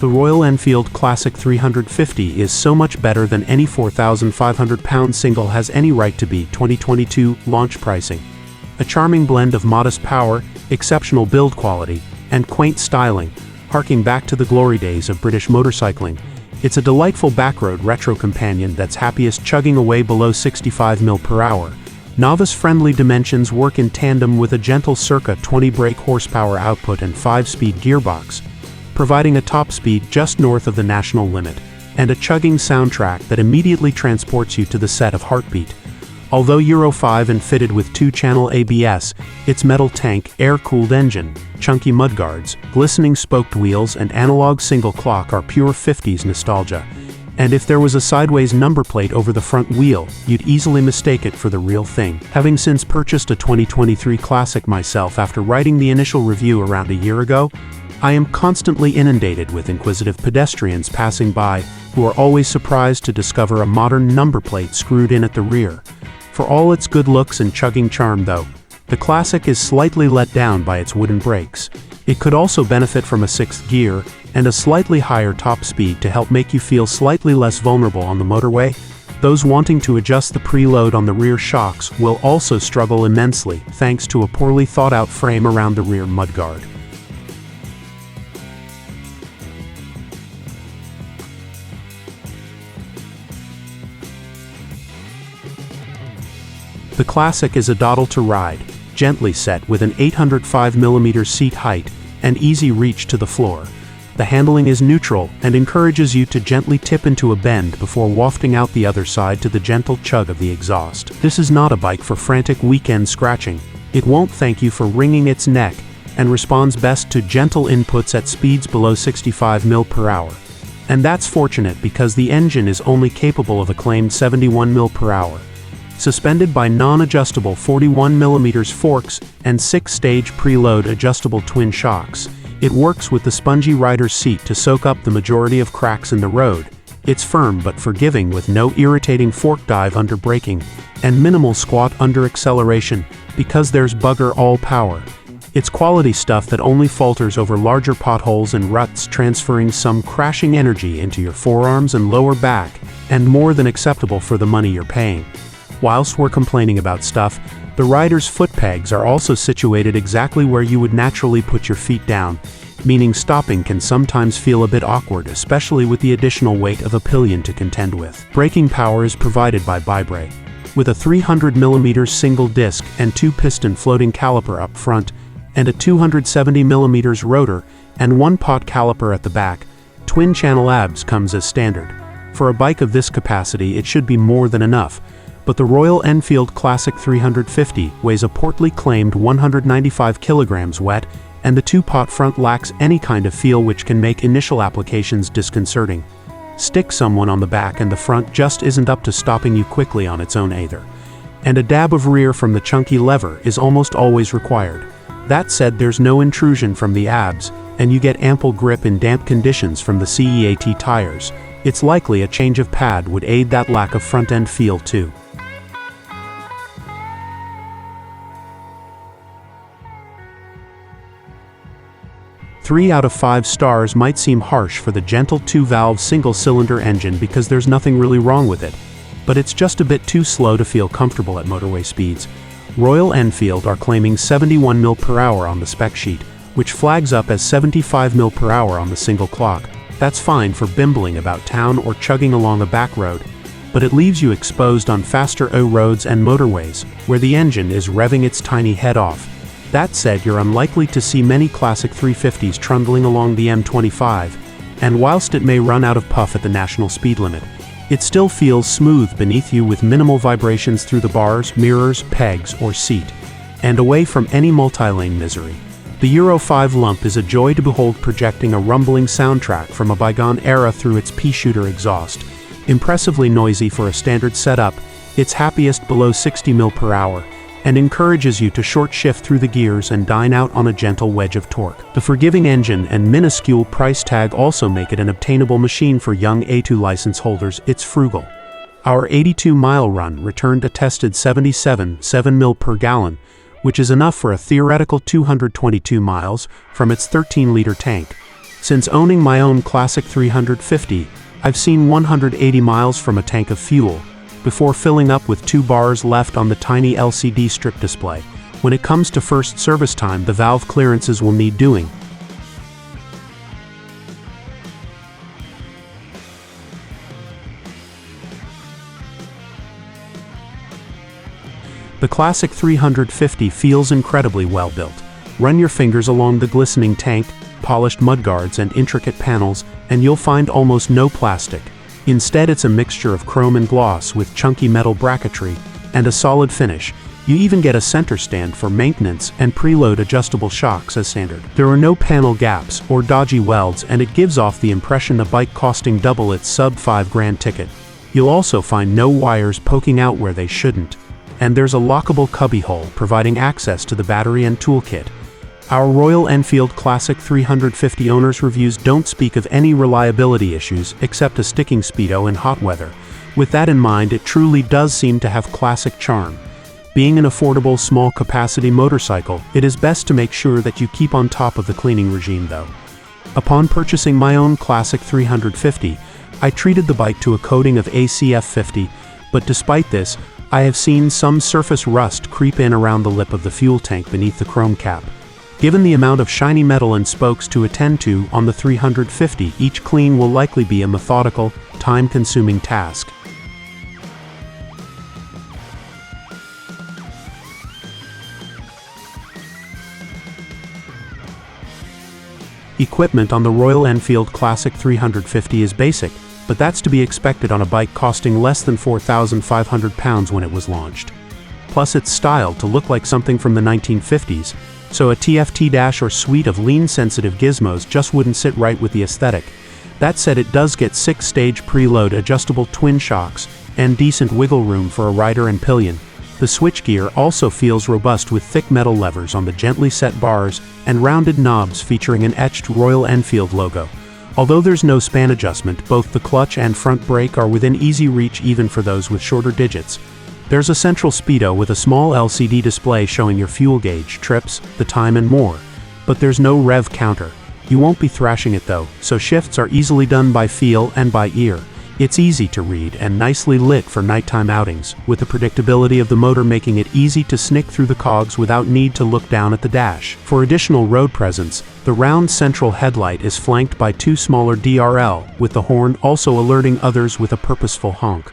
The Royal Enfield Classic 350 is so much better than any £4,500 single has any right to be. 2022 launch pricing. A charming blend of modest power, exceptional build quality, and quaint styling, harking back to the glory days of British motorcycling. It's a delightful backroad retro companion that's happiest chugging away below 65 mph. Novice-friendly dimensions work in tandem with a gentle circa 20 brake horsepower output and 5-speed gearbox, providing a top speed just north of the national limit, and a chugging soundtrack that immediately transports you to the set of Heartbeat. Although Euro 5 and fitted with 2-channel ABS, its metal tank, air-cooled engine, chunky mudguards, glistening spoked wheels and analog single clock are pure 50s nostalgia. And if there was a sideways number plate over the front wheel, you'd easily mistake it for the real thing. Having since purchased a 2023 Classic myself after writing the initial review around a year ago, I am constantly inundated with inquisitive pedestrians passing by who are always surprised to discover a modern number plate screwed in at the rear. For all its good looks and chugging charm though, the Classic is slightly let down by its wooden brakes. It could also benefit from a 6th gear and a slightly higher top speed to help make you feel slightly less vulnerable on the motorway. Those wanting to adjust the preload on the rear shocks will also struggle immensely thanks to a poorly thought out frame around the rear mudguard. The Classic is a dawdle to ride, gently set with an 805mm seat height and easy reach to the floor. The handling is neutral and encourages you to gently tip into a bend before wafting out the other side to the gentle chug of the exhaust. This is not a bike for frantic weekend scratching. It won't thank you for wringing its neck and responds best to gentle inputs at speeds below 65 mph. And that's fortunate because the engine is only capable of a claimed 71 mph. Suspended by non-adjustable 41mm forks and 6-stage preload adjustable twin shocks, it works with the spongy rider's seat to soak up the majority of cracks in the road. It's firm but forgiving with no irritating fork dive under braking and minimal squat under acceleration because there's bugger all power. It's quality stuff that only falters over larger potholes and ruts, transferring some crashing energy into your forearms and lower back, and more than acceptable for the money you're paying. Whilst we're complaining about stuff, the rider's foot pegs are also situated exactly where you would naturally put your feet down, meaning stopping can sometimes feel a bit awkward, especially with the additional weight of a pillion to contend with. Braking power is provided by Bibrake, with a 300mm single disc and 2-piston floating caliper up front, and a 270mm rotor and 1-pot caliper at the back. Twin-channel ABS comes as standard. For a bike of this capacity, it should be more than enough. But the Royal Enfield Classic 350 weighs a portly claimed 195 kilograms wet, and the 2-pot front lacks any kind of feel which can make initial applications disconcerting. Stick someone on the back and the front just isn't up to stopping you quickly on its own either. And a dab of rear from the chunky lever is almost always required. That said, there's no intrusion from the ABS, and you get ample grip in damp conditions from the CEAT tires. It's likely a change of pad would aid that lack of front-end feel too. 3 out of 5 stars might seem harsh for the gentle 2-valve single-cylinder engine because there's nothing really wrong with it, but it's just a bit too slow to feel comfortable at motorway speeds. Royal Enfield are claiming 71 mph on the spec sheet, which flags up as 75 mph on the single clock. That's fine for bimbling about town or chugging along a back road, but it leaves you exposed on faster roads and motorways, where the engine is revving its tiny head off. That said, you're unlikely to see many Classic 350s trundling along the M25, and whilst it may run out of puff at the national speed limit, it still feels smooth beneath you with minimal vibrations through the bars, mirrors, pegs, or seat, and away from any multi-lane misery. The Euro 5 lump is a joy to behold, projecting a rumbling soundtrack from a bygone era through its pea-shooter exhaust. Impressively noisy for a standard setup, it's happiest below 60 mph, and encourages you to short shift through the gears and dine out on a gentle wedge of torque. The forgiving engine and minuscule price tag also make it an obtainable machine for young A2 license holders. It's frugal. Our 82-mile run returned a tested 77.7 ml/gallon, which is enough for a theoretical 222 miles from its 13-liter tank. Since owning my own Classic 350, I've seen 180 miles from a tank of fuel, before filling up with 2 bars left on the tiny LCD strip display. When it comes to first service time, the valve clearances will need doing. The Classic 350 feels incredibly well built. Run your fingers along the glistening tank, polished mudguards and intricate panels, and you'll find almost no plastic. Instead, it's a mixture of chrome and gloss with chunky metal bracketry and a solid finish. You even get a center stand for maintenance and preload adjustable shocks as standard. There are no panel gaps or dodgy welds, and it gives off the impression a bike costing double its sub $5,000 ticket. You'll also find no wires poking out where they shouldn't. And there's a lockable cubbyhole providing access to the battery and toolkit. Our Royal Enfield Classic 350 owner's reviews don't speak of any reliability issues except a sticking speedo in hot weather. With that in mind, it truly does seem to have classic charm. Being an affordable, small-capacity motorcycle, it is best to make sure that you keep on top of the cleaning regime though. Upon purchasing my own Classic 350, I treated the bike to a coating of ACF 50, but despite this, I have seen some surface rust creep in around the lip of the fuel tank beneath the chrome cap. Given the amount of shiny metal and spokes to attend to on the 350, each clean will likely be a methodical, time-consuming task. Equipment on the Royal Enfield Classic 350 is basic, but that's to be expected on a bike costing less than £4,500 when it was launched. Plus, it's styled to look like something from the 1950s, so a TFT dash or suite of lean-sensitive gizmos just wouldn't sit right with the aesthetic. That said, it does get 6-stage preload adjustable twin shocks and decent wiggle room for a rider and pillion. The switchgear also feels robust with thick metal levers on the gently set bars and rounded knobs featuring an etched Royal Enfield logo. Although there's no span adjustment, both the clutch and front brake are within easy reach even for those with shorter digits. There's a central speedo with a small LCD display showing your fuel gauge, trips, the time and more. But there's no rev counter. You won't be thrashing it though, so shifts are easily done by feel and by ear. It's easy to read and nicely lit for nighttime outings, with the predictability of the motor making it easy to snick through the cogs without need to look down at the dash. For additional road presence, the round central headlight is flanked by 2 smaller DRL, with the horn also alerting others with a purposeful honk.